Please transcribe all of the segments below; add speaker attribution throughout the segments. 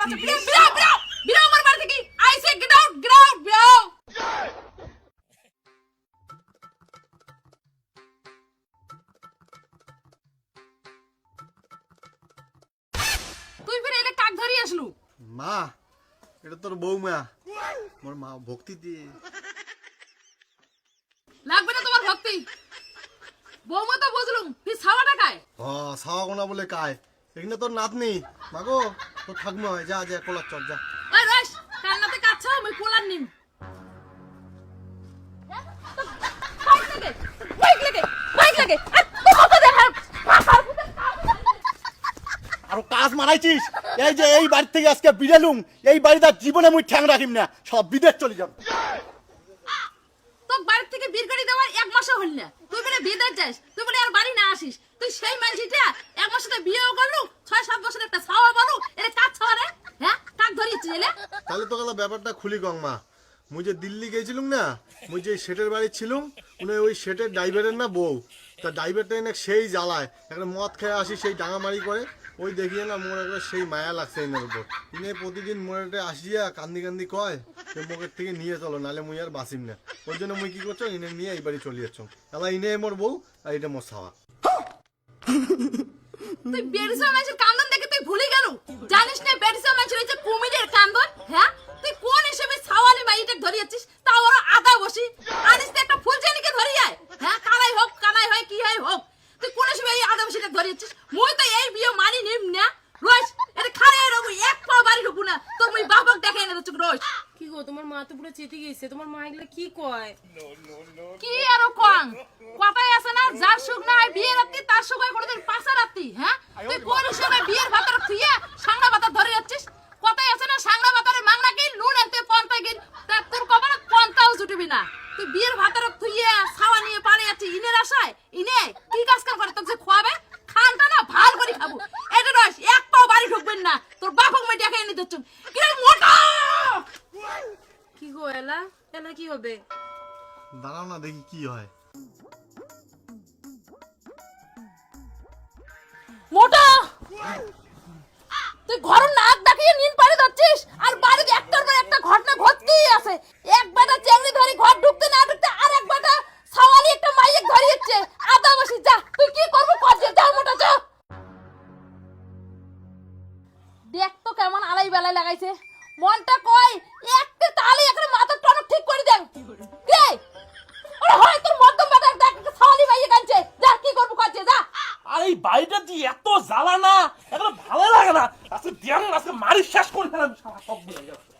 Speaker 1: খোলাছে বিড়াও বিড়াও বিড়াও বিড়াও আমার বাড়ি থেকে আই সে গেট আউট বিড়াও তুই ফিরে এলে কাক ধরি আসলু
Speaker 2: মা এটা তোর বৌমা মোর মা ভক্তি দিয়ে
Speaker 1: লাগবে না তোমার ভক্তি বৌমা তো বুঝলুম তুই ছাওয়াটা খায়
Speaker 2: ছাওয়া কোনা বলে কায় এখানে তোর নাতনি মাগো তোর থাকমা হয় যা যা কোলার চল যা
Speaker 1: ওই রস কান্নাতে কাচ্ছ আমি কোলার নিম বাইক লাগে তুই কত দেখা
Speaker 2: আরো কাজ মারাইছিস এই যে এই বাড়ি থেকে আজকে বিড়ালুম এই বাড়িটা জীবনে মুই ঠ্যাং রাখিম না সব বিদেশ চলে যাব
Speaker 1: তোর বাড়ি থেকে বের করে দেওয়ার এক মাসও হল না তুই বলে বিদেশ যাস তুই বলে আর বাড়ি না আসিস তুই সেই মানসিটা এক মাসে তো বিয়েও করলু 6-7 বছর একটা ছাওয়া বলো এর কাজ ছাওয়া রে হ্যাঁ কাক ধরিয়েছিস এলে
Speaker 2: তাহলে তো গেল ব্যাপারটা খুলি গংমা মুই যে দিল্লি গেছিলুম না মুই যে শেটের বাড়ি ছিলুম উনি ওই শেটের ড্রাইভারের না বউ তা ড্রাইভারটা এনে সেই জ্বালায় একটা মদ খেয়ে আসি সেই ডাঙামারি করে ওই দেখিয়ে না মোর একবার সেই মায়া লাগছে এনার উপর ইনে প্রতিদিন মোড়ে আসিয়া কান্দি কান্দি কয় যে মুখের থেকে নিয়ে চলো নাহলে মুই আর বাঁচিম না ওই জন্য মুই কি করছো ইনে নিয়ে এই বাড়ি চলে যাচ্ছ এবার ইনে মোর বউ আর এটা মোর ছাওয়া
Speaker 1: তুই বেরিসা মানুষের কান্দন দেখে তুই ভুলে গেল জানিস না বেরিসা মানুষের হচ্ছে কুমিরের কান্দন হ্যাঁ তুই কোন হিসেবে ছাওয়ালি মাইটা ধরিয়েছিস তাও ওরা আদা বসি আনিস তো একটা ফুলজানিকে ধরিয়ায় হ্যাঁ কালাই হোক কানাই হয় কি হয় হোক তুই কোন হিসেবে এই আদা বসিটা ধরিয়েছিস মুই তো এই বিয়ে মানি নিম না রোজ এটা খারে রবু এক পা বাড়ি ঢুকু না তোর মুই বাপক দেখাই না তো রোজ
Speaker 3: কি গো তোমার মা তো পুরো চেতে গেছে তোমার মা এগুলা কি কয়
Speaker 1: কি আর কোন কথাই আছে না যার সুখ না হয় বিয়ের রাত্রি তার সুখ হয় কোনদিন পাশা রাত্রি হ্যাঁ তুই কোন হিসেবে বিয়ের ভাতর থুইয়া সাংরা ভাতর ধরে যাচ্ছিস কথাই আছে না সাংরা ভাতরে মাংনা কি নুন আনতে পন্তা গিন তা তোর কবর পন্তাও জুটবি না তুই বিয়ের ভাতর থুইয়া ছাওয়া নিয়ে পারে যাচ্ছিস ইনের আশায় ইনে কি কাজ কাম করে তোকে খোয়াবে খানটা না ভাল করে খাবো এটা রস এক পাও বাড়ি ঢুকবেন না তোর বাপক মই দেখাই নি দিচ্ছ কি রে মোটা
Speaker 3: কি গো এলা এলা কি হবে
Speaker 2: দাঁড়াও না দেখি কি হয়
Speaker 1: মোটা তুই ঘর নাক ডাকিয়ে নিন পারে যাচ্ছিস আর বাড়িতে একটার পর একটা ঘটনা ঘটতেই আছে এক বেটা চেংড়ি ধরে ঘর ঢুকতে না ঢুকতে আর এক বেটা সাওয়ালি একটা মাইক ধরিয়েছে আদা বসি যা তুই কি করবি কর যা মোটা যা দেখ তো কেমন আলাই বেলায় লাগাইছে মনটা কই একটা তালি একটা মাথার টনক ঠিক করে দেন কে ওরে হয় তোর মধ্যম বেটা দেখ সাওয়ালি মাইক আনছে যা কি করবি কর যা
Speaker 4: আর এই বাড়িটা দিয়ে এত জ্বালা না এখন ভালো লাগে না আজকে দেন আজকে মারি শেষ করে ফেলাম সব দিয়ে যাচ্ছে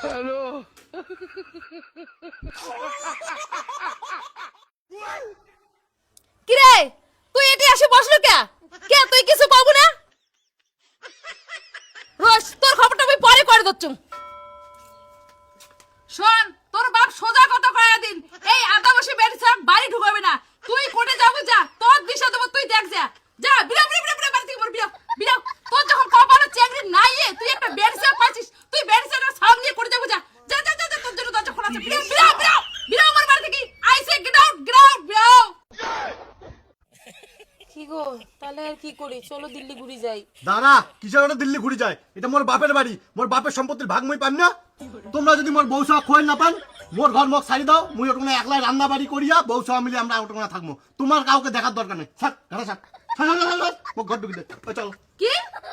Speaker 4: হ্যালো
Speaker 1: কিরে তুই এটি আসে বসলো কে তুই কিছু কব না রোজ তোর খবরটা আমি পরে করে দচ্ছু শোন তোর বাপ সোজা কথা কয়া দিন এই আদা বসে বেরিয়ে বাড়ি ঢুকাবে না তুই কোটে যাবো যা তোর দিশা দেবো তুই দেখ যা যা বিড়াও বিড়াও বিড়াও বাড়ি থেকে বল বিড়াও বিড়াও তোর যখন কপালে চেংড়ি নাই তুই একটা বেরিয়ে পাচ্ছিস তুই বেরিয়ে সাউন্ড নিয়ে করে যাবো যা যা যা যা তোর জন্য দরজা খোলা আছে বিড়াও বিড়াও বিড়াও বিড়াও আমার বাড়ি থেকে আই সে গেট আউট বিড়াও
Speaker 3: কি গো তাহলে আর কি করি চলো দিল্লি ঘুরে যাই
Speaker 2: দাঁড়া কিসের ওটা দিল্লি ঘুরে যায় এটা মোর বাপের বাড়ি মোর বাপের সম্পত্তির ভাগ মই পান না তোমরা যদি মোর বউসা খোয়াই না পান মোর ঘর মগ ছাড়ি দাও মুই ওখানে একলাই রান্না বাড়ি করিয়া বউসা মিলে আমরা ওখানে থাকবো তোমার কাউকে দেখার দরকার নেই ছাড় ঘরে ছাড় মোক ঘর ঢুকি দে চল
Speaker 1: কি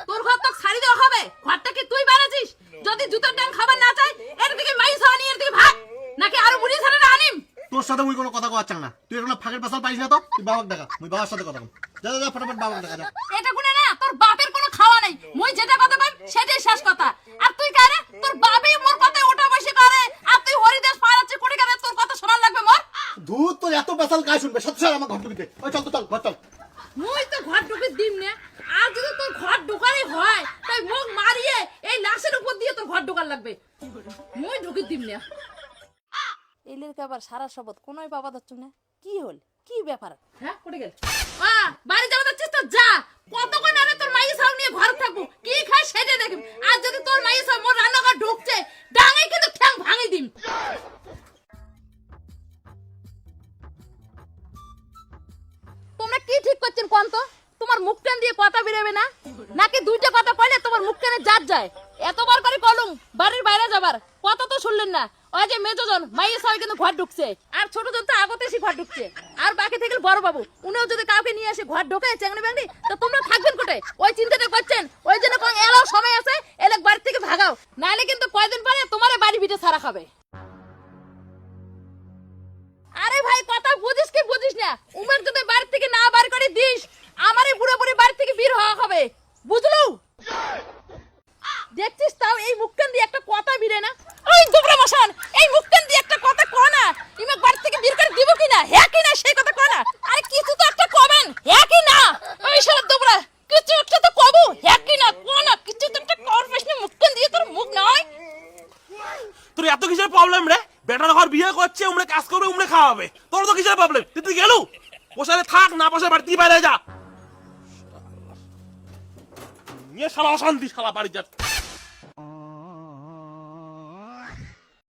Speaker 1: তোর ঘর তো ছাড়ি দেওয়া হবে ঘরটা কি তুই বানাছিস যদি জুতার ডান খাবার না চাই এর দিকে মাই সানি এর দিকে ভাগ নাকি আরো মুড়ি ছাড়া আনিম
Speaker 2: তোর সাথে মুই কোনো কথা কওয়াচ্ছ না তুই এখন ফাঁকের পাশাল পাইস না তো তুই বাবাকে দেখা মুই বাবার সাথে কথা বল যা যা ফটাফট বাবাকে দেখা যা
Speaker 1: এটা কোনে না তোর বাপের কোনো খাওয়া নাই মুই যেটা কথা বল সেটাই শেষ কথা আর তুই কারে তোর বাপই মোর কথায় ওঠা বসে করে আর তুই হরিদাস পারাচ্ছে কোটি করে তোর কথা শোনার লাগবে মোর
Speaker 2: ধুত তোর এত পেশাল কাজ শুনবে সত্যি আমার ঘর ঢুকিতে ওই চল তো চল ঘর চল
Speaker 1: মুই তো ঘর ঢুকে দিম না আর যদি তোর ঘর ঢোকারই হয় তাই মুখ মারিয়ে এই লাশের উপর দিয়ে তোর ঘর ঢোকার লাগবে মুই ঢুকে দিম না এলের কাবার সারা শপথ কোনোই বাবা যাচ্ছ না কি হল কি ব্যাপার হ্যাঁ কোটে গেল বাড়ি যাওয়া যাচ্ছিস তো যা কতক্ষণ আরে তোর মাইয়ের সামনে নিয়ে ঘরে থাকবো কি খাই সেটা দেখিম আর যদি তোর মাইয়ের সামনে মোর রান্নাঘর ঢুকছে ডাঙাই কিন্তু ঠ্যাং ভাঙি দিম কোন তো তোমার মুখ টান দিয়ে কথা বেরোবে না নাকি দুইটা কথা কইলে তোমার মুখ টানে জাত যায় এতবার করে কলুম বাড়ির বাইরে যাবার কথা তো শুনলেন না ওই যে মেজজন মাইয়ে সবাই কিন্তু ঘর ঢুকছে আর ছোট জন তো আগতে এসে ঘর ঢুকছে আর বাকি থেকে বড় বাবু উনিও যদি কাউকে নিয়ে এসে ঘর ঢোকে চ্যাংড়ি ব্যাংড়ি তো তোমরা থাকবেন কোথায় ওই চিন্তাটা করছেন ওই জন্য কোন এলাও সময় আছে এলাক বাড়ি থেকে ভাগাও নাহলে কিন্তু কয়দিন পরে তোমার বাড়ি ভিটে ছাড়া খাবে আরে ভাই কথা বুঝিস কি বুঝিস না উমের যদি বাড়ি থেকে না বার করে দিস আমারই পুরোপুরি বাড়ি থেকে বের হওয়া হবে বুঝলো দেখছিস তাও এই মুখখান দিয়ে একটা কথা বিরে না ওই দুবরা মশান এই মুখখান দিয়ে একটা কথা কও না ইমে বাড়ি থেকে বের করে দিব কি না হ্যাঁ কি না সেই কথা কও না আরে কিছু তো একটা কবেন হ্যাঁ কি না ওই শালা দুবরা কিছু একটা তো কবো হ্যাঁ কি না কও না কিছু তো একটা কর প্রশ্ন মুখখান দিয়ে তোর মুখ নয়
Speaker 4: তোর এত কিসের প্রবলেম রে বেটার ঘর বিয়ে করছে উমরে কাজ করবে উমরে খাওয়াবে তোর তো কিসের প্রবলেম তুই গেলু পোষালে থাক না পোষালে বাড়ি থেকে বাইরে যা নিয়ে শালা অশান্তি শালা বাড়ি যা